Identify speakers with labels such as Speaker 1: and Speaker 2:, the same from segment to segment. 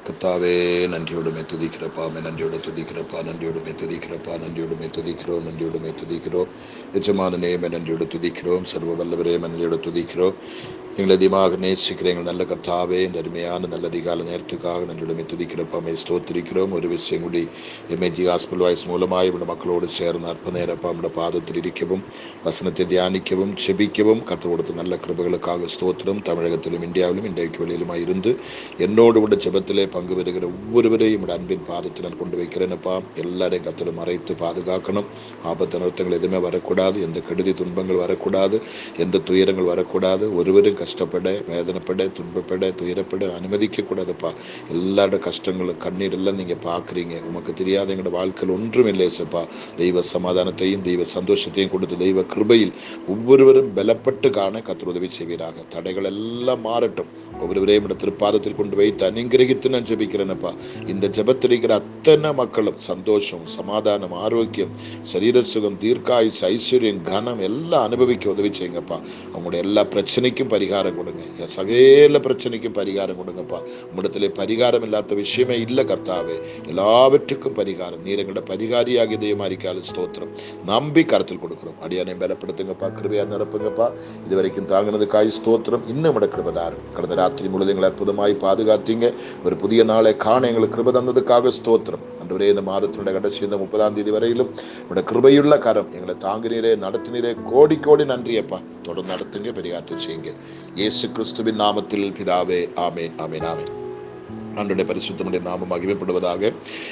Speaker 1: கர்த்தாவே, நன்றியோடுமே துதிக்கிறப்பா, நன்றியோடு துதிக்கிறப்பா, நன்றியோடுமே துதிக்கிறப்பா, நன்றியோடுமே துதிக்கிறோம், நன்றியோடுமே துதிக்கிறோம். நிஜமான நேமே நன்றியோடு துதிக்கிறோம். சர்வ வல்லவரே நன்றியோடு துதிக்கிறோம். எங்களை அதிகமாக நேசிக்கிற எங்கள் நல்ல கர்த்தாவே, இந்த அருமையான நல்ல அதிகால நேரத்துக்காக நன்றியோடுமே துதிக்கிறப்பா, மே ஸ்தோத்திரிக்கிறோம். ஒரு விஷயம் கூடி எம்ஏஜி ஹாஸ்பிட்டல் வாய்ஸ் மூலமாக இந்த மக்களோடு சேர்ந்து அற்ப நேரப்பா நம்முடைய பாதத்தில் இருக்கவும், வசனத்தை தியானிக்கவும், செபிக்கவும் கற்றுக் கொடுத்த நல்ல கிருபைகளுக்காக ஸ்தோத்திரம். தமிழகத்திலும் இந்தியாவிலும் இன்றைக்கு வெளியிலுமாய் இருந்து என்னோடு கூட ஜெபத்திலே பங்கு பெறுகிற ஒவ்வொருவரையும் என்னோட அன்பின் பாதத்தில் நான் கொண்டு வைக்கிறேன்ப்பா. எல்லாரையும் கர்த்தர் மறைத்து பாதுகாக்கணும். ஆபத்து அனர்த்தங்கள் எதுவுமே வரக்கூடாது. எந்த கெடுதி துன்பங்கள் வரக்கூடாது. எந்த துயரங்கள் வரக்கூடாது. ஒருவரும் கஷ்டப்பட, வேதனைப்பட, துன்பப்பட, துயரப்பட அனுமதிக்க கூடாதுப்பா. எல்லாரோட கஷ்டங்களும் கண்ணீர் எல்லாம் நீங்க பாக்குறீங்க. உமக்கு தெரியாத எங்களோட வாழ்க்கையில் ஒன்றும் இல்லை ஏசப்பா. தெய்வ சமாதானத்தையும் தெய்வ சந்தோஷத்தையும் கொடுத்து தெய்வ கிருபையில் ஒவ்வொருவரும் பலப்பட்டு காண கர்த்தர் உதவி செய்வீராக. தடைகள் எல்லாம் மாறட்டும். ஒவ்வொருவரையும் திருப்பாதத்தில் கொண்டு வைத்து அனுகிரகித்து நான் ஜெபிக்கிறேனப்பா. இந்த ஜெபத்தில் இருக்கிற அத்தனை மக்களும் சந்தோஷம், சமாதானம், ஆரோக்கியம், சரீர சுகம், தீர்க்காயுஸ், ஐஸ்வர்யம், கனம் எல்லாம் அனுபவிக்க உதவி செய்யுங்கப்பா. அவங்களுடைய எல்லா பிரச்சனைக்கும் பரிகாரம் கொடுங்க. சகல பிரச்சனைக்கும் பரிகாரம் கொடுங்கப்பா. உம்மிடத்திலே பரிகாரம் இல்லாத விஷயமே இல்லை கர்த்தாவே. எல்லாவற்றுக்கும் பரிகாரம் நீர் எங்களோட பரிகாரியாக இதயமாரிக்கால ஸ்தோத்திரம் நம்பி கருத்தில் கொடுக்கிறோம். அடியானை பலப்படுத்துங்கப்பா, கிருபையா நிரப்புங்கப்பா. இதுவரைக்கும் தாங்கினதுக்காய் ஸ்தோத்திரம். இன்னும் கிருபதாரம் கடந்த ராத்திரி முழுவதும் எங்களை அற்புதமாய் பாதுகாத்தீங்க. ஒரு புதிய நாளை காண எங்களுக்கு கிருபை தந்ததுக்காக ஸ்தோத்திரம். அன்றுவரே இந்த மாதத்தினுடைய கடைசி இந்த 30ஆம் தேதி வரையிலும் உங்களுடைய கிருபையுள்ள கரம் எங்களை தாங்கினீரே, நடத்தினீரே. கோடி கோடி நன்றியப்பா. தொடர்ந்து நடத்துங்க, பெரியாற்ற செய்யுங்க. இயேசு கிறிஸ்துவின் நாமத்தில் பிதாவே, ஆமேன், ஆமேன், ஆமேன். ஆண்டவருடைய பரிசுத்தமுடைய நாமம் மகிமைப்படுவதாக.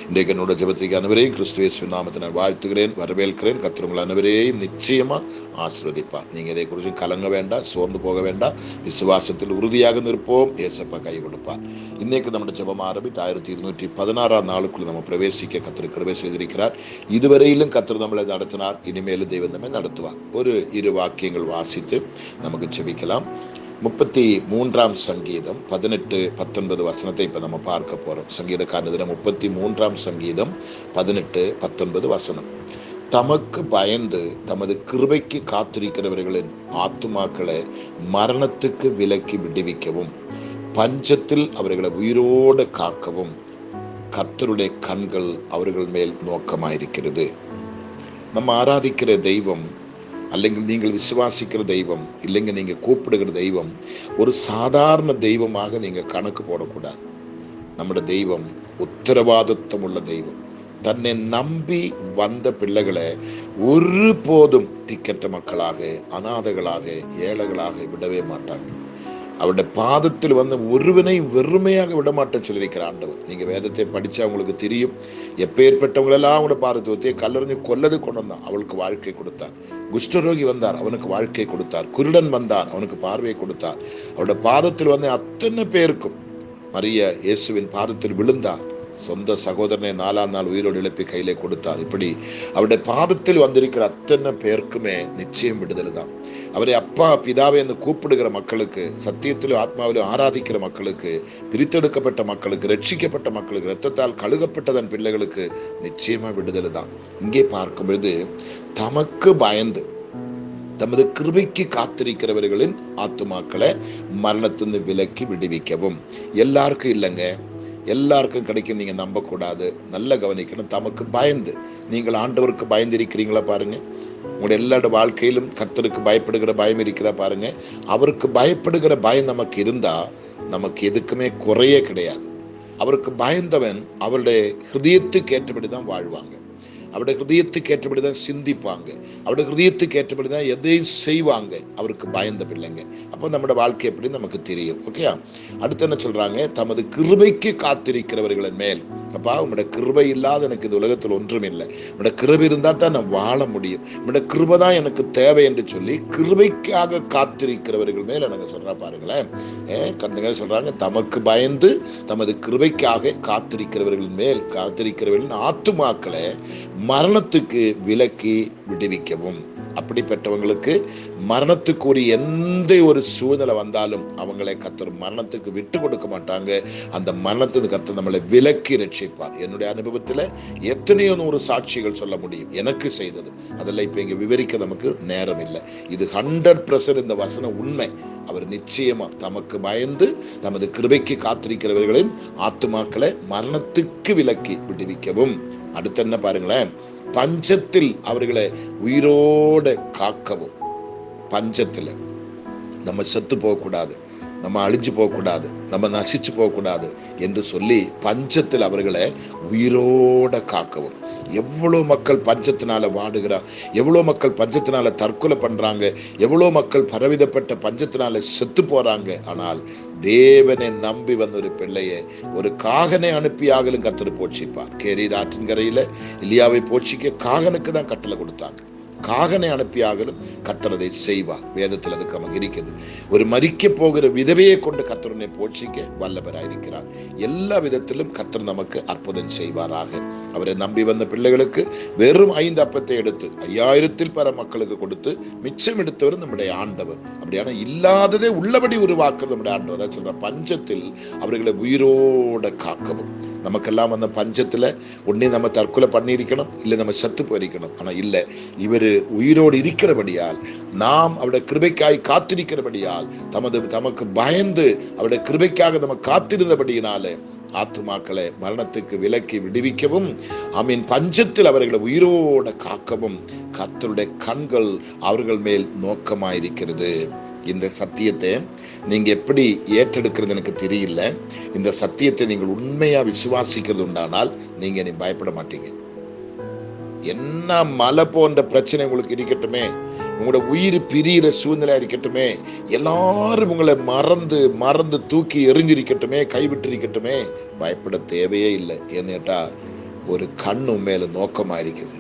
Speaker 1: இன்றைக்கு என்னோட ஜெபத்திற்கு அனைவரையும் கிறிஸ்துவின் நாமத்தை நான் வாழ்த்துகிறேன், வரவேற்கிறேன். கர்த்தர் உங்கள் அனைவரையும் நிச்சயமா ஆசீர்வதிப்பார். நீங்க இதை குறித்து கலங்க வேண்டாம், சோர்ந்து போக வேண்டாம். விசுவாசத்தில் உறுதியாக நிற்போம். ஏசப்பா கை கொடுப்பார். இன்னைக்கு நம்முடைய ஜெபம் ஆரம்பித்து 1216ஆம் நாளுக்குள்ள நம்ம பிரவேசிக்க கர்த்தர் கிருபை செய்திருக்கிறார். இதுவரையிலும் கர்த்தர் நம்மளை நடத்தினார். இனிமேலும் தெய்வம் நம்மை நடத்துவார். ஒரு 2 வாக்கியங்கள் வாசித்து நமக்கு ஜெபிக்கலாம். 33ஆம் சங்கீதம் 18, 19 வசனத்தை இப்ப நம்ம பார்க்க போறோம். சங்கீதக்காரன் 33ஆம் சங்கீதம் 18, 19 வசனம். தமக்கு பயந்து தமது கிருபைக்கு காத்திருக்கிறவர்களின் ஆத்துமாக்களை மரணத்துக்கு விலக்கி விடுவிக்கவும், பஞ்சத்தில் அவர்களை உயிரோடு காக்கவும் கர்த்தருடைய கண்கள் அவர்கள் மேல் நோக்கமாயிருக்கிறது. நம்ம ஆராதிக்கிற தெய்வம், அல்லங்க நீங்கள் விசுவாசிக்கிற தெய்வம், இல்லைங்க நீங்க கூப்பிடுகிற தெய்வம் ஒரு சாதாரண தெய்வமாக நீங்க கணக்கு போடக்கூடாது. நம்முடைய தெய்வம் உத்தரவாதித்தம் உள்ள தெய்வம். தன்னை நம்பி வந்த பிள்ளைகளை ஒருபோதும் திக்கற்ற மக்களாக, அநாதைகளாக, ஏழைகளாக விடவே மாட்டாங்க. அவருடைய பாதத்தில் வந்து ஒருவனையும் வெறுமையாக விடமாட்டேன்னு சொல்லியிருக்கிற ஆண்டவர். நீங்க வேதத்தை படிச்சா அவங்களுக்கு தெரியும். எப்பேற்பட்டவங்களெல்லாம் அவங்களோட பாதத்தை கல்லறிஞ்சு கொல்லது கொண்டு வந்தான், அவளுக்கு வாழ்க்கை கொடுத்தார். குஷ்டரோகி வந்தார், அவனுக்கு வாழ்க்கை கொடுத்தார். குருடன் வந்தான், அவனுக்கு பார்வையை கொடுத்தார். அவருடைய பாதத்தில் வந்து அத்தனை பேருக்கும் மரியா இயேசுவின் பாதத்தில் விழுந்தார். சொந்த சகோதரனை 4ஆம் நாள் உயிரோடு எழுப்பி கையிலே கொடுத்தார். இப்படி அவருடைய பாதத்தில் வந்திருக்கிற அத்தனை பேருக்குமே நிச்சயம் விடுதலை தான். அவரை அப்பா பிதாவை என்று கூப்பிடுகிற மக்களுக்கு, சத்தியத்திலும் ஆத்மாவிலும் ஆராதிக்கிற மக்களுக்கு, பிரித்தெடுக்கப்பட்ட மக்களுக்கு, ரட்சிக்கப்பட்ட மக்களுக்கு, இரத்தத்தால் கழுகப்பட்டதன் பிள்ளைகளுக்கு நிச்சயமா விடுதலை தான். இங்கே பார்க்கும் பொழுது தமக்கு பயந்து தமது கிருபைக்கு காத்திருக்கிறவர்களின் ஆத்துமாக்களை மரணத்திலிருந்து விலக்கி விடுவிக்கவும். எல்லாருக்கும் இல்லைங்க, எல்லாருக்கும் கிடைக்கும் நீங்க நம்பக்கூடாது. நல்ல கவனிக்கணும். தமக்கு பயந்து, நீங்கள் ஆண்டவருக்கு பயந்து இருக்கிறீங்களா பாருங்க. உங்களுடைய எல்லாரோட வாழ்க்கையிலும் கர்த்தருக்கு பயப்படுகிற பயம் இருக்கிறதா பாருங்க. அவருக்கு பயப்படுகிற பயம் நமக்கு இருந்தா நமக்கு எதுக்குமே குறையே கிடையாது. அவருக்கு பயந்தவன் அவருடைய ஹிருதயத்துக்கு ஏற்றபடிதான் வாழ்வாங்க. அவருடைய ஹிருதயத்துக்கு ஏற்றபடிதான் சிந்திப்பாங்க. அவருடைய ஹிருதயத்துக்கு ஏற்றபடிதான் எதையும் செய்வாங்க. அவருக்கு பயந்த பிள்ளைங்க. அப்போ நம்மளோட வாழ்க்கை எப்படி நமக்கு தெரியும். ஓகே, அடுத்து என்ன சொல்றாங்க? தமது கிருபைக்கு காத்திருக்கிறவர்களின் மேல். அப்பா, உங்களோட கிருபை இல்லாத எனக்கு இந்த உலகத்தில் ஒன்றும் இல்லை. உங்களோட கிருபை இருந்தா தான் நான் வாழ முடியும். உங்களோட கிருபை தான் எனக்கு தேவை என்று சொல்லி கிருபைக்காக காத்திருக்கிறவர்கள் மேல எனக்கு சொல்றா பாருங்களேன். கண்ணுங்க சொல்றாங்க, தமக்கு பயந்து தமது கிருபைக்காக காத்திருக்கிறவர்கள் மேல், காத்திருக்கிறவர்களின் ஆத்துமாக்களை மரணத்துக்கு விலக்கி விடுவிக்கவும். அப்படிப்பட்டவங்களுக்கு மரணத்துக்குரிய எந்த ஒரு சூழ்நிலை வந்தாலும் அவங்களை கர்த்தர் மரணத்துக்கு விட்டு கொடுக்க மாட்டாங்க. அந்த மரணத்துக்கு கர்த்தர் நம்மளை விலக்கி ரட்சிப்பார். என்னுடைய அனுபவத்தில் எத்தனையோ 100 சாட்சிகள் சொல்ல முடியும் எனக்கு செய்தது. அதெல்லாம் இப்ப இங்க விவரிக்க நமக்கு நேரம் இல்லை. இது 100% இந்த வசனம் உண்மை. அவர் நிச்சயமா தமக்கு பயந்து தமது கிருபைக்கு காத்திருக்கிறவர்களின் ஆத்துமாக்களை மரணத்துக்கு விலக்கி விடுவிக்கவும். அடுத்து என்ன பாருங்களேன், பஞ்சத்தில் அவர்களை உயிரோட காக்கவும். பஞ்சத்துல நம்ம செத்து போகக்கூடாது, நம்ம அழிஞ்சு போகக்கூடாது, நம்ம நசிச்சு போகக்கூடாது என்று சொல்லி பஞ்சத்தில் அவர்களை உயிரோட காக்கவும். எவ்வளோ மக்கள் பஞ்சத்தினால வாடுகிறார், எவ்வளோ மக்கள் பஞ்சத்தினால தற்கொலை பண்றாங்க, எவ்வளோ மக்கள் பரவிதப்பட்ட பஞ்சத்தினால செத்து போறாங்க. ஆனால் தேவனை நம்பி வந்த ஒரு பிள்ளையை ஒரு காகனை அனுப்பியாகலும் கர்த்தர் போஷிப்பார். கேரீத் ஆற்றின் கரையில எலியாவை போஷிக்க காகனுக்கு தான் கட்டளை கொடுத்தாங்க. காகனை அனுப்பியாகலும் கர்த்தர் அதை செய்வார். வேதத்தில் அதுக்கு நமக்கு இருக்குது. ஒரு மரிக்க போகிற விதவையை கொண்டு கர்த்தரனை போஷிக்க வல்லவராயிருக்கிறார். எல்லா விதத்திலும் கர்த்தர் நமக்கு அற்புதம் செய்வாராக. அவரை நம்பி வந்த பிள்ளைகளுக்கு வெறும் 5 அப்பத்தை எடுத்து 5000 பல மக்களுக்கு கொடுத்து மிச்சம் எடுத்தவர் நம்முடைய ஆண்டவர். அப்படியான இல்லாததே உள்ளபடி உருவாக்குறது நம்முடைய ஆண்டவர். அதான் சொல்ற, பஞ்சத்தில் அவர்களை உயிரோட காக்கவும். நமக்கெல்லாம் அந்த பஞ்சத்துல ஒன்னே நம்ம தற்கொலை பண்ணியிருக்கணும், இல்லை நம்ம செத்து போயிருக்கணும். ஆனா இல்லை, இவர் உயிரோடு இருக்கிறபடியால், நாம் அவருடைய கிருபைக்காய் காத்திருக்கிறபடியால், தமக்கு பயந்து அவருடைய கிருபைக்காக நம்ம காத்திருந்தபடியினாலே ஆத்துமாக்களை மரணத்துக்கு விலக்கி விடுவிக்கவும், ஆமீன், பஞ்சத்தில் அவர்களை உயிரோட காக்கவும் கர்த்தருடைய கண்கள் அவர்கள் மேல் நோக்கமாயிருக்கிறது. இந்த சத்தியத்தை நீங்க எப்படி ஏற்றெடுக்கிறது எனக்கு தெரியல. இந்த சத்தியத்தை நீங்கள் உண்மையா விசுவாசிக்கிறது உண்டானால் நீங்க நீ பயப்பட மாட்டீங்க. என்ன மலை போன்ற பிரச்சனை உங்களுக்கு இருக்கட்டுமே, உங்களோட உயிர் பிரியிற சூழ்நிலை இருக்கட்டுமே, எல்லாரும் உங்களை மறந்து தூக்கி எறிஞ்சிருக்கட்டுமே, கைவிட்டிருக்கட்டுமே, பயப்பட தேவையே இல்லை. ஏன்னு கேட்டா ஒரு கண்ணு மேல நோக்கமாயிருக்குது.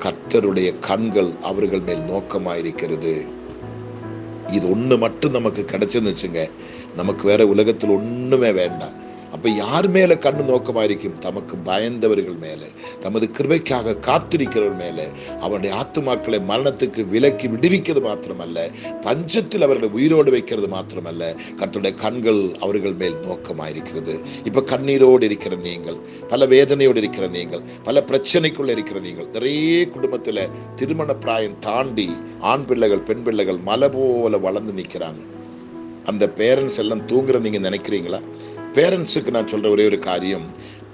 Speaker 1: கர்த்தருடைய கண்கள் அவர்கள் மேல் நோக்கமாயிருக்கிறது. இது ஒண்ணு மட்டும் நமக்கு கிடைச்சதுன்னு வச்சுங்க, நமக்கு வேற உலகத்தில் ஒண்ணுமே வேண்டாம். அப்ப யார் மேல கண்ணு நோக்கமாயிருக்கும்? தமக்கு பயந்தவர்கள் மேலே, தமது கிருபைக்காக காத்திருக்கிறவர் மேலே. அவருடைய ஆத்துமாக்களை மரணத்துக்கு விலக்கி விடுவிக்கிறது மாத்திரமல்ல, பஞ்சத்தில் அவர்களை உயிரோடு வைக்கிறது மாத்திரமல்ல, கர்த்தருடைய கண்கள் அவர்கள் மேல் நோக்கமாயிருக்கிறது. இப்ப கண்ணீரோடு இருக்கிற நீங்கள், பல வேதனையோடு இருக்கிற நீங்கள், பல பிரச்சனைக்குள்ள இருக்கிற நீங்கள், நிறைய குடும்பத்துல திருமண பிராயம் தாண்டி ஆண் பிள்ளைகள் பெண் பிள்ளைகள் மலை போல வளர்ந்து நிற்கிறாங்க. அந்த பேரண்ட்ஸ் எல்லாம் தூங்குற நீங்க நினைக்கிறீங்களா? பேரண்ட்ஸுக்கு நான் சொல்ற ஒரே ஒரு காரியம்,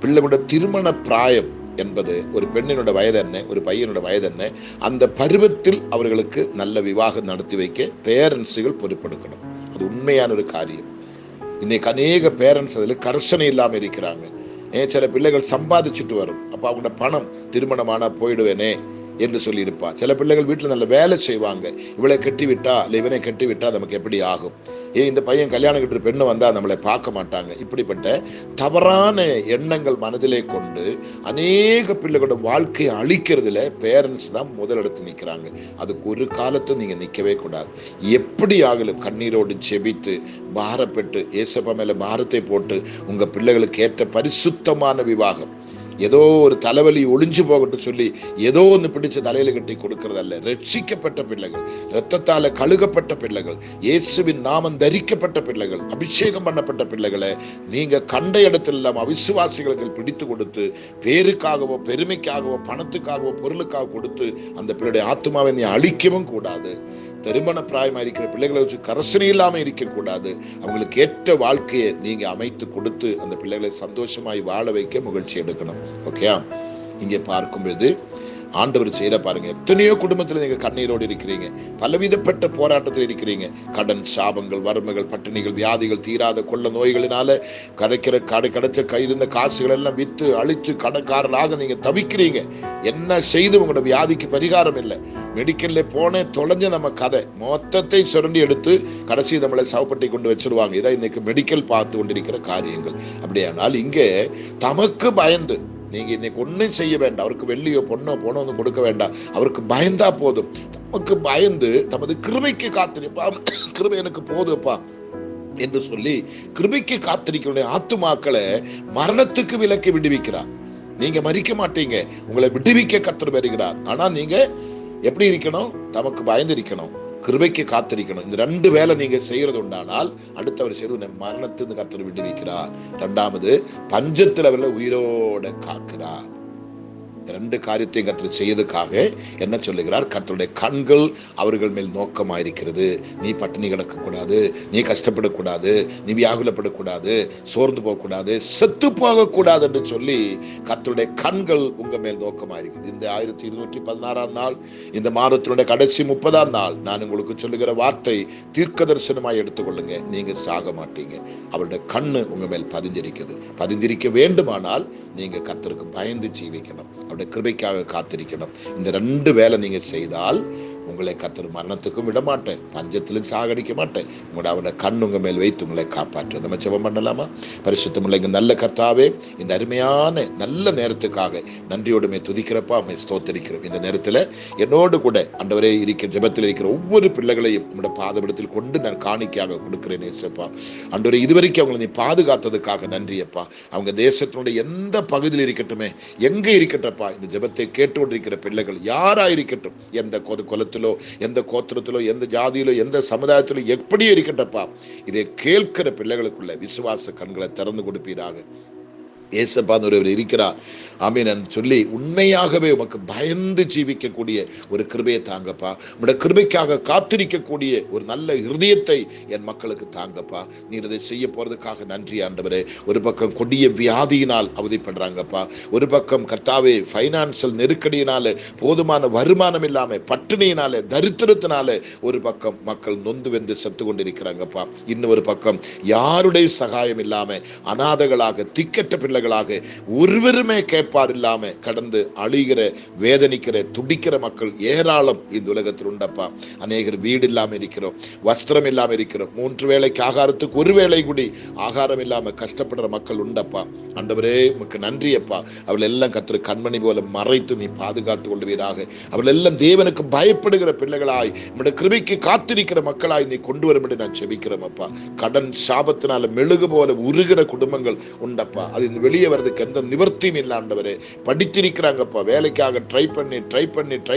Speaker 1: பிள்ளையோட திருமண பிராயம் என்பது ஒரு பெண்ணினோட வயது என்ன, ஒரு பையனோட வயது என்ன, அந்த பருவத்தில் அவர்களுக்கு நல்ல விவாகம் நடத்தி வைக்க பேரண்ட்ஸுகள் பொறுப்பெடுக்கணும். அது உண்மையான ஒரு காரியம். இன்னைக்கு அநேக பேரண்ட்ஸ் அதில் கர்சனை இல்லாமல் இருக்கிறாங்க. சில பிள்ளைகள் சம்பாதிச்சுட்டு வரும், அப்போ அவங்களோட பணம் திருமணமானா போயிடுவேனே என்று சொல்லி இருப்பா. சில பிள்ளைகள் வீட்டில் நல்ல வேலை செய்வாங்க, இவளை கட்டிவிட்டா இல்லை இவனை கட்டிவிட்டா நமக்கு எப்படி ஆகும், இந்த பையன் கல்யாணம் கட்டுற பெண்ணு வந்தா நம்மளை பார்க்க மாட்டாங்க. இப்படிப்பட்ட தவறான எண்ணங்கள் மனதிலே கொண்டு அநேக பிள்ளைகளோட வாழ்க்கையை அழிக்கிறதுல பேரண்ட்ஸ் தான் முதலிடத்து நிற்கிறாங்க. அதுக்கு ஒரு காலத்தும் நீங்க நிற்கவே கூடாது. எப்படி ஆகலும் கண்ணீரோடு செபித்து பாரப்பட்டு ஏசப்பா மேல பாரத்தை போட்டு உங்க பிள்ளைகளுக்கு ஏற்ற பரிசுத்தமான விவாகம், ஏதோ ஒரு தலைவலி ஒளிஞ்சு போகட்டும் சொல்லி ஏதோ ஒன்று பிடிச்ச தலையில கட்டி கொடுக்கறதல்ல. ரட்சிக்கப்பட்ட பிள்ளைகள், இரத்தத்தால கழுகப்பட்ட பிள்ளைகள், இயேசுவின் நாமம் தரிக்கப்பட்ட பிள்ளைகள், அபிஷேகம் பண்ணப்பட்ட பிள்ளைகளை நீங்க கண்ட இடத்துல இல்லாம அவிசுவாசிகளுக்கு பிடித்து கொடுத்து பேருக்காகவோ பெருமைக்காகவோ பணத்துக்காகவோ பொருளுக்காக கொடுத்து அந்த பிள்ளையுடைய ஆத்மாவை நீ அழிக்கவும் கூடாது. திருமண பிராயமா இருக்கிற பிள்ளைகளை வச்சு கரசனை இல்லாம இருக்கக்கூடாது. அவங்களுக்கு ஏற்ற வாழ்க்கையை நீங்க அமைத்து கொடுத்து அந்த பிள்ளைகளை சந்தோஷமாய் வாழ வைக்க முயற்சி எடுக்கணும். ஓகே, இங்கே பார்க்கும்போது ஆண்டவர் செய்யற பாருங்க. எத்தனையோ குடும்பத்தில் நீங்க கண்ணீரோடு இருக்கிறீங்க, பலவிதப்பட்ட போராட்டத்தில் இருக்கிறீங்க. கடன், சாபங்கள், வறுமைகள், பட்டினிகள், வியாதிகள், தீராத கொள்ள நோய்களினால கிடைச்ச கையிருந்த காசுகள் எல்லாம் வித்து அழித்து கடன்காரராக நீங்க தவிக்கிறீங்க. என்ன செய்து உங்களோட வியாதிக்கு பரிகாரம் இல்லை. மெடிக்கல்ல போன தொலைஞ்ச நம்ம கதை மொத்தத்தை சுரண்டி எடுத்து கடைசி நம்மளை சவப்பட்டி கொண்டு வச்சிருவாங்க. இதான் இன்னைக்கு மெடிக்கல் பார்த்து கொண்டிருக்கிற காரியங்கள். அப்படியானால் இங்கே தமக்கு பயந்து நீங்க இன்னைக்கு ஒன்னும் செய்ய வேண்டாம். அவருக்கு வெள்ளியோ பொண்ணோ போனோ ஒன்றும் கொடுக்க வேண்டாம். அவருக்கு பயந்தா போதும். தமக்கு பயந்து தமது கிருபைக்கு காத்திருப்பா, கிருபை எனக்கு போதுப்பா என்று சொல்லி கிருபைக்கு காத்திருக்கிற ஆத்துமாக்களை மரணத்துக்கு விலக்கி விடுவிக்கிறார். நீங்க மறிக்க மாட்டீங்க, உங்களை விடுவிக்க கர்த்தர் வருகிறார். ஆனா நீங்க எப்படி இருக்கணும்? தமக்கு பயந்திருக்கணும், கிருபைக்கு காத்திருக்கணும். இந்த 2 வேலை நீங்க செய்யறது உண்டானால் அடுத்தவர் செய்வது மரணத்திலிருந்து கர்த்தர் விடுவிக்கிறார். 2வது, பஞ்சத்தில் அவர்களை உயிரோட காக்கிறார். 2 காரியத்தை கர்த்தர் செய்யறதுக்காக என்ன சொல்லுகிறார்? கர்த்தருடைய கண்கள் அவர்கள் மேல் நோக்கமாயிருக்கிறது. நீ பட்டினி கிடக்கக்கூடாது, நீ கஷ்டப்படக்கூடாது, நீ வியாகுலப்படக்கூடாது, சோர்ந்து போகக்கூடாது, செத்து போகக்கூடாது என்று சொல்லி கர்த்தருடைய கண்கள் உங்க மேல் நோக்கமாயிருக்கிறது. இந்த 1216ஆம் நாள், இந்த மாதத்தினுடைய கடைசி 30ஆம் நாள் நான் உங்களுக்கு சொல்லுகிற வார்த்தை தீர்க்க தரிசனமாய் எடுத்துக்கொள்ளுங்க. நீங்க சாக மாட்டீங்க. அவருடைய கண்ணு உங்க மேல் பதிந்திருக்க வேண்டுமானால் நீங்க கர்த்தருக்கு பயந்து ஜீவிக்கணும், அவருடைய கிருபைக்காக காத்திருக்கணும். இந்த 2 வேலை நீங்க செய்தால் உங்களை கர்த்தர் மரணத்துக்கும் விட மாட்டேன், பஞ்சத்திலும் சாகடிக்க மாட்டேன். உங்களோட அவருடைய கண் உங்க மேல் வைத்து உங்களை காப்பாற்று. நம்ம ஜெபம் பண்ணலாமா? பரிசுத்தமுள்ள எங்கள் நல்ல கர்த்தாவே, இந்த அருமையான நல்ல நேரத்துக்காக நன்றியோடுமே துதிக்கிறப்பா, அம்மை ஸ்தோத்திரிக்கிறோம். இந்த நேரத்தில் என்னோடு கூட ஆண்டவரே இருக்கிற ஜெபத்தில் இருக்கிற ஒவ்வொரு பிள்ளைகளையும் நம்முடைய பாதபடத்தில் கொண்டு நான் காணிக்கையாக கொடுக்கிறேன் ஏசப்பா. ஆண்டவரே, இதுவரைக்கும் அவங்களை நீ பாதுகாத்ததுக்காக நன்றியப்பா. அவங்க தேசத்தினுடைய எந்த பகுதியில் இருக்கட்டுமே, எங்கே இருக்கட்டப்பா, இந்த ஜெபத்தை கேட்டுக்கொண்டிருக்கிற பிள்ளைகள் யாரா இருக்கட்டும், எந்த குலத்திலோ, எந்த கோத்திரத்திலோ, எந்த ஜாதியிலோ, எந்த சமுதாயத்திலோ எப்படியோ இருக்கட்டப்பா, இதை கேட்கிற பிள்ளைகளுக்குள்ள விசுவாச கண்களை திறந்து கொடுப்பீராக. ஏசப்பான்னு ஒருவர் இருக்கிறார், ஆமீன் சொல்லி உண்மையாகவே உமக்கு பயந்து ஜீவிக்கக்கூடிய ஒரு கிருபையை தாங்கப்பா. உங்களுடைய கிருபைக்காக காத்திருக்கக்கூடிய ஒரு நல்ல இருதயத்தை என் மக்களுக்கு தாங்கப்பா. நீர் இதை செய்ய போறதுக்காக நன்றி ஆண்டவரே. ஒரு பக்கம் கொடிய வியாதியினால் அவதிப்படுறாங்கப்பா, ஒரு பக்கம் கர்த்தாவே ஃபைனான்சியல் நெருக்கடியினால, போதுமான வருமானம் இல்லாம, பட்டினியினால, தரித்திரத்தினால ஒரு பக்கம் மக்கள் நொந்து வெந்து செத்து கொண்டிருக்கிறாங்கப்பா. இன்னொரு பக்கம் யாருடைய சகாயம் இல்லாம அநாதைகளாக, திக்கற்ற பிள்ளைகளாக, ஒருவருமே கேட்பார் இல்லாம கடந்து அழிகிற, வேதனிக்கிற, துடிக்கிற மக்கள் ஏராளம் இந்த உலகத்தில் உண்டப்பா. அநேகர் வீடு இல்லாம இருக்கிறோம், வஸ்திரம் இல்லாம இருக்கிறோம், 3 வேளைக்கு ஆகாரத்துக்கு 1 வேளை கூடி ஆகாரம் இல்லாம கஷ்டப்படுற மக்கள் உண்டப்பா. ஆண்டவரே, உமக்கு நன்றி அப்பா. அவள் எல்லாம் கர்த்தர் கண்மணி போல மறைத்து நீ பாதுகாத்துக் கொள்வீராக. அவள் எல்லாம் தேவனுக்கு பயப்படுகிற பிள்ளைகளாய், நம்முடைய கிருபைக்கு காத்திருக்கிற மக்களாய் நீ கொண்டு வரும்படி நான் செபிக்கிறேன் அப்பா. கடன் சாபத்தினால மெழுகு போல உருகிற குடும்பங்கள் உண்டப்பா. அது வெளியே வர்றதுக்கு எந்த நிவர்த்தியும் இல்லை ஆண்டவரே. படித்திருக்கிறாங்கப்பா, வேலைக்காக ட்ரை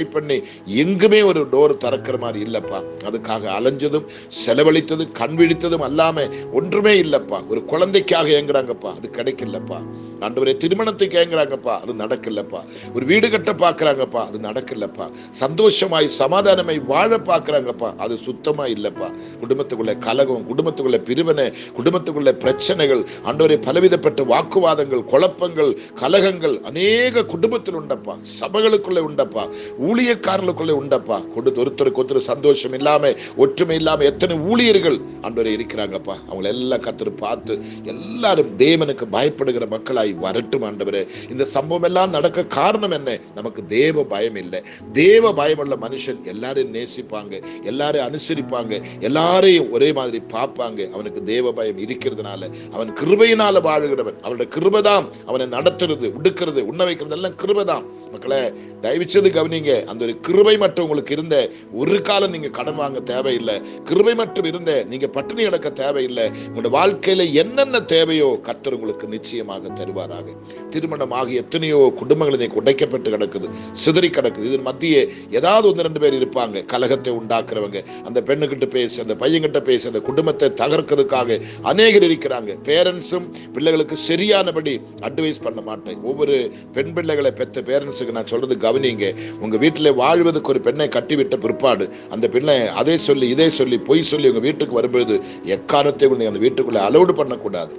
Speaker 1: பண்ணி எங்குமே ஒரு டோர் திறக்கிற மாதிரி இல்லப்பா. அதுக்காக அலைஞ்சதும் செலவழித்ததும் கண் விழித்ததும் அல்லாம ஒன்றுமே இல்லப்பா. ஒரு குழந்தைக்காக ஏங்குறாங்கப்பா, அது கிடைக்கலப்பா. ஆண்டவரே, திருமணத்துக்கு ஏங்குறாங்கப்பா, அது நடக்கலப்பா. ஒரு வீடு கட்ட பாக்குறாங்கப்பா, அது நடக்கலப்பா. சந்தோஷமாய் சமாதானமாய் வாழ பாக்குறாங்கப்பா, அது சுத்தமா இல்லப்பா. குடும்பத்துக்குள்ள கலகம், குடும்பத்துக்குள்ள பிரிவினை, குடும்பத்துக்குள்ள பிரச்சனைகள், ஆண்டவரே பலவிதப்பட்ட வாக்குவாதங்கள், குழப்பங்கள், கலகங்கள் அநேக குடும்பத்தில் உண்டப்பா. சபைகளுக்குள்ள உண்டப்பா, ஊழியக்காரர்களுக்குள்ள உண்டப்பா. ஒருத்தருக்கு ஒருத்தர் சந்தோஷம் இல்லாம, ஒற்றுமை இல்லாம எத்தனை ஊழியர்கள் ஆண்டவரே இருக்கிறாங்கப்பா. அவங்களை எல்லாம் கர்த்தர் பார்த்து எல்லாரும் தேவனுக்கு பயப்படுகிற மக்களாய் வரட்டும் ஆண்டவரே. இந்த சம்பவம் எல்லாம் நடக்க காரணம் என்ன? நமக்கு தேவ பயம் இல்லை. தேவ பயம் உள்ள மனுஷன் எல்லாரையும் நேசிப்பாங்க, எல்லாரையும் அனுசரிப்பாங்க, எல்லாரையும் ஒரே மாதிரி பார்ப்பாங்க. அவனுக்கு தேவ பயம் இருக்கிறதுனால அவன் கிருபையினால வாழுகிறவன். அவனுடைய கிருபைதான் அவனை நடத்துறது, உடுக்கிறது, உண்ண வைக்கிறது எல்லாம் கிருபைதான். மக்களே, தயவுச்சது கவனிங்க. அந்த ஒரு கிருபை மட்டும் உங்களுக்கு இருந்த ஒரு காலம் நீங்க கடன் வாங்க தேவையில்லை. கிருபை மட்டும் இருந்த நீங்க பட்டினி கிடக்க தேவையில்லை. உங்களுடைய வாழ்க்கையில என்னென்ன தேவையோ கர்த்தர் உங்களுக்கு நிச்சயமாக தருவாராக. திருமணமாகி எத்தனையோ குடும்பங்கள் இன்னைக்கு உடைக்கப்பட்டு கிடக்குது, சிதறி கிடக்குது. இதன் மத்தியே ஏதாவது 1-2 பேர் இருப்பாங்க, கலகத்தை உண்டாக்குறவங்க. அந்த பெண்ணுகிட்ட பேசி, அந்த பையன்கிட்ட பேசி அந்த குடும்பத்தை தகர்க்கிறதுக்காக அநேகர் இருக்கிறாங்க. பேரண்ட்ஸும் பிள்ளைகளுக்கு சரியானபடி அட்வைஸ் பண்ண மாட்டேன். ஒவ்வொரு பெண் பிள்ளைகளை பெற்ற பேரண்ட்ஸுக்கு நான் சொல்றது கவனிங்க. உங்க வீட்டில் வாழ்வதற்கு ஒரு பெண்ணை கட்டிவிட்ட பிற்பாடு அந்த பெண்ணை அதை சொல்லி இதை சொல்லி பொய் சொல்லி உங்க வீட்டுக்கு வரும்போது எக்காரணத்தை அந்த வீட்டுக்குள்ள அலோடு பண்ணக்கூடாது.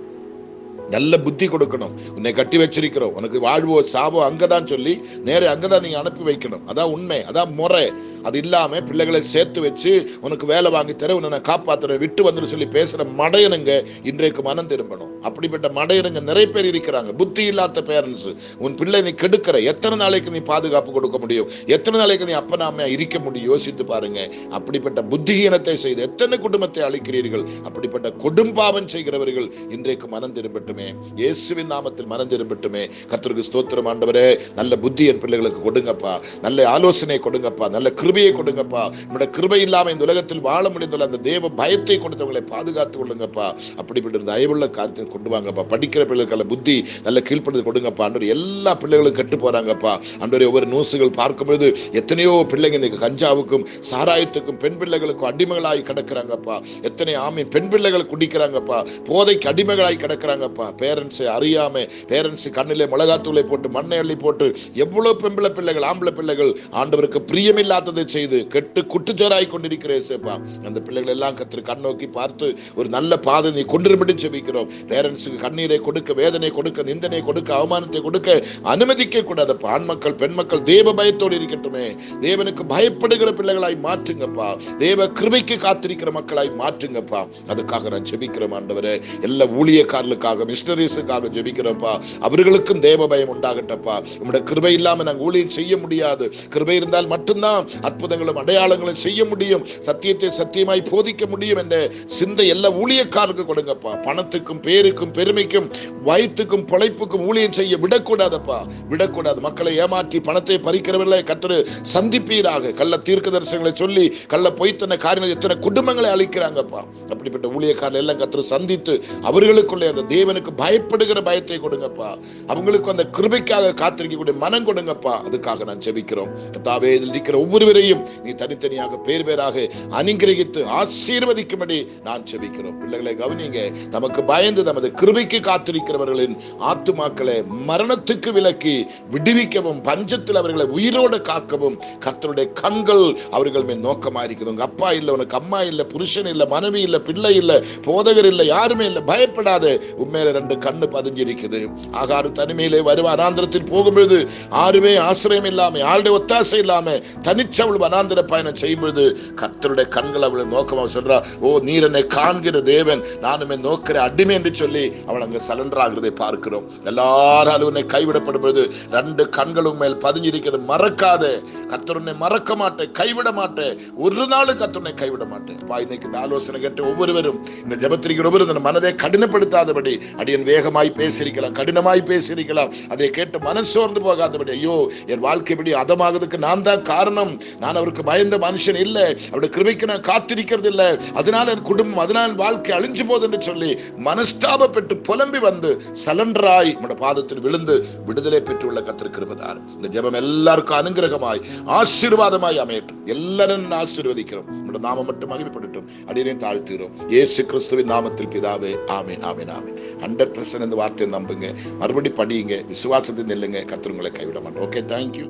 Speaker 1: நல்ல புத்தி கொடுக்கணும். உன்னை கட்டி வச்சிருக்கிறோம், உனக்கு வாழ்வோ சாவோ அங்கதான் சொல்லி நேரே அங்கதான் நீங்க அனுப்பி வைக்கணும். அதான் உண்மை, அதான் முறை. அது இல்லாம பிள்ளைகளை சேர்த்து வச்சு உனக்கு வேலை வாங்கி தர, உன்னை காப்பாத்துற, விட்டு வந்துட்டு சொல்லி பேசுற மடையனுங்க இன்றைக்கு மனம் திரும்பணும். அப்படிப்பட்ட மடையனுங்க நிறைய பேர் இருக்கிறாங்க. புத்தி இல்லாத பேரண்ட்ஸ். உன் பிள்ளை நீ கெடுக்கிற, எத்தனை நாளைக்கு நீ பாதுகாப்பு கொடுக்க முடியும்? எத்தனை நாளைக்கு நீ அப்பனா அம்மையா இருக்க முடியும்? யோசித்து பாருங்க. அப்படிப்பட்ட புத்திஹீனத்தை செய்து எத்தனை குடும்பத்தை அழிக்கிறீர்கள்? அப்படிப்பட்ட கொடும்பாவம் செய்கிறவர்கள் இன்றைக்கு மனம் திரும்பட்டும் திரும்பட்டுமே, இயேசுவின் நாமத்தில் மனம் திரும்பட்டுமே. கர்த்தருக்கு ஸ்தோத்திரம் ஆண்டவரே. நல்ல புத்தி என் பிள்ளைகளுக்கு கொடுங்கப்பா, நல்ல ஆலோசனை கொடுங்கப்பா, நல்ல கிருபையை கொடுங்கப்பா. நம்முடைய கிருபை இல்லாம இந்த உலகத்தில் வாழ முடிந்துள்ள அந்த தேவ பயத்தை கொடுத்தவங்களை பாதுகாத்து கொள்ளுங்கப்பா. அப்படிப்பட்ட தயவுள்ள காரியத்தை கொண்டு வாங்கப்பா. படிக்கிற பிள்ளைகளுக்கு நல்ல புத்தி, நல்ல கீழ்ப்படுத்தி கொடுங்கப்பா. ஆண்டவரே, எல்லா பிள்ளைகளும் கெட்டு போறாங்கப்பா. ஆண்டவரே, ஒவ்வொரு நியூஸுகள் பார்க்கும்போது எத்தனையோ பிள்ளைங்க இன்னைக்கு கஞ்சாவுக்கும் சாராயத்துக்கும் பெண் பிள்ளைகளுக்கும் அடிமைகளாய் கிடக்குறாங்கப்பா. எத்தனை ஆமீன் பெண் பிள்ளைகள் குடிக்கிறாங்கப்பா, போதைக்கு அடிமைகளாய் கிடக்குறாங்கப்பா. பேரண்ட்ஸை அறியாம, பேரண்ட்ஸ் கண்ணிலே மிளகாத்தூளை போட்டு மண்ணை அள்ளி போட்டு எவ்வளவு பெண்பிள்ளை பிள்ளைகள், ஆம்பளை பிள்ளைகள் ஆண்டவருக்கு பிரியமில்லாததை செய்து கெட்டு குட்டுச்சோராய் கொண்டிருக்கிறேப்பா. அந்த பிள்ளைகள் எல்லாம் கர்த்தர் கண்ணோக்கி பார்த்து ஒரு நல்ல பாதை நீ கொண்டிரும்படி ஜெபிக்கிறோம். பேரண்ட்ஸுக்கு கண்ணீரை கொடுக்க, வேதனை கொடுக்க, நிந்தனை கொடுக்க, அவமானத்தை கொடுக்க அனுமதிக்க கூடாதப்பா. ஆண் மக்கள் பெண் மக்கள் தேவ பயத்தோடு இருக்கட்டுமே. தேவனுக்கு பயப்படுகிற பிள்ளைகளாய் மாற்றுங்கப்பா. தேவ கிருபைக்கு காத்திருக்கிற மக்களாய் மாற்றுங்கப்பா. அதுக்காக நான் ஜெபிக்கிறோம் ஆண்டவரே. எல்லா ஊழியக்காரர்களுக்காக, மிஷனரிஸுக்காக ஜெபிக்கிறோம்ப்பா. அவர்களுக்கும் தேவ பயம் உண்டாகட்டப்பா. உங்களுடைய கிருபை இல்லாம நாங்கள் ஊழியம் செய்ய முடியாது. கிருபை இருந்தால் மட்டும்தான் அற்புதங்களும் அடையாளங்களும் செய்ய முடியும், சத்தியத்தை சத்தியமாய் போதிக்க முடியும் என்ற சிந்தை எல்லா ஊழியக்காரருக்கு கொடுங்கப்பா. பணத்துக்கும் பேருக்கும் பெருமைக்கும் வயிற்றுக்கும் பொழைப்புக்கும் ஊழியம் செய்ய விடக்கூடாதப்பா, விடக்கூடாது. மக்களை ஏமாற்றி பணத்தை பறிக்கிறவர்களை கர்த்தர் சந்திப்பீராக. கள்ள தீர்க்க தரிசனங்களை சொல்லி கள்ள பொய்த்தன காரியங்கள் எத்தனை குடும்பங்களை அழிக்கிறாங்கப்பா. அப்படிப்பட்ட ஊழியக்காரர்கள் எல்லாம் கர்த்தர் சந்தித்து அவர்களுக்குள்ளே அந்த தேவனுக்கு பயப்படுகிற பயத்தை கொடுங்கப்பா. அவங்களுக்கு அந்த கிருபைக்காக காத்திருக்கக்கூடிய மனம் கொடுங்கப்பா. அதுக்காக நான் ஜெபிக்கிறோம். கர்த்தாவே, இதில் இருக்கிற ஒவ்வொருவரையும் நீ தனித்தனியாக பேர் பேராக அனுக்கிரகித்து ஆசீர்வதிக்கும்படி நான் ஜெபிக்கிறோம். பிள்ளைகளை கவனிங்க. நமக்கு பயந்து நமது கிருபைக்கு காத்திருக்கிறவர்களின் ஆத்துமாக்களை மரணத்துக்கு விலக்கி விடுவிக்கவும், பஞ்சத்தில் அவர்களை உயிரோடு காக்கவும் கர்த்தருடைய கண்கள் அவர்கள் மேல் நோக்கமா இருக்குது. உங்க அப்பா இல்லை, உனக்கு அம்மா இல்லை, புருஷன் இல்லை, மனைவி இல்லை, பிள்ளை இல்லை, போதகர் இல்லை, யாருமே இல்லை, பயப்படாத. உண்மையில 2 கண்ணு பதிஞ்சிருக்குது. ஆகாரு தனிமையிலே வருவ அனாந்திரத்தில் போகும்பொழுது யாருமே ஆசிரியம் இல்லாம, யாருடைய ஒத்தாசை இல்லாம தனிச்சவள் வனாந்திர பயணம் செய்யும்பொழுது கர்த்தருடைய கண்கள் அவளை நோக்கமாக சொல்றா, ஓ நீர் என்னை காண்கிற தேவன், நானுமே நோக்கிற அடிமை என்று சொல்லி அவள் அங்க சலண்டர் ஆகிறதை பார்க்கிறோம். எல்லாரும் உன்னை கைவிடப்படும் பொழுது 2 கண்களும் மேல் பதிஞ்சிருக்கிறது. மறக்காத, கர்த்தர் உன்னை மறக்க மாட்டேன், கைவிட மாட்டேன், ஒரு நாள் கர்த்தர் உன்னை கைவிட மாட்டேன். இன்னைக்கு இந்த ஆலோசனை கேட்டு ஒவ்வொருவரும், இந்த ஜெபத்திற்கு ஒவ்வொரு மனதை கடினப்படுத்தாதபடி, அடியன் வேகமாய் பேசியிருக்கலாம், கடினமாய் பேசியிருக்கலாம், அதை கேட்டு மனசோர்ந்து போகாதபடி, ஐயோ என் வாழ்க்கைப்படி அதமாகிறதுக்கு நான் தான் காரணம், நான் அவருக்கு பயந்த மனுஷன் இல்லை, அவருடைய கிருபைக்கு நான் காத்திருக்கிறது இல்லை, அதனால என் குடும்பம், அதனால என் வாழ்க்கை அழிஞ்சு போகுது என்று சொல்லி மனஸ்தாபப்பட்டு புலம்பி வந்து சலண்டராய் நம்முடைய பாதத்தில் விழுந்து விடுதலை பெற்றுள்ள கர்த்தர் கிருபைதார். இந்த ஜெபம் எல்லாருக்கும் அனுகிரகமாய் ஆசீர்வாதமாய் அமையட்டும். எல்லாரும் ஆசீர்வதிக்கிறோம். நம்முடைய நாமம் மட்டும் மகிமைப்படட்டும். அடியேன் தாழ்த்துகிறோம் இயேசு கிறிஸ்துவின் நாமத்தில் பிதாவே, ஆமீன், ஆமீன், ஆமீன். 100% இந்த வார்த்தையை நம்புங்க, மறுபடி படியுங்க, விசுவாசத்தை நெல்லுங்க, கர்த்தர் உங்களை கைவிட மாட்டோம். Okay, thank you.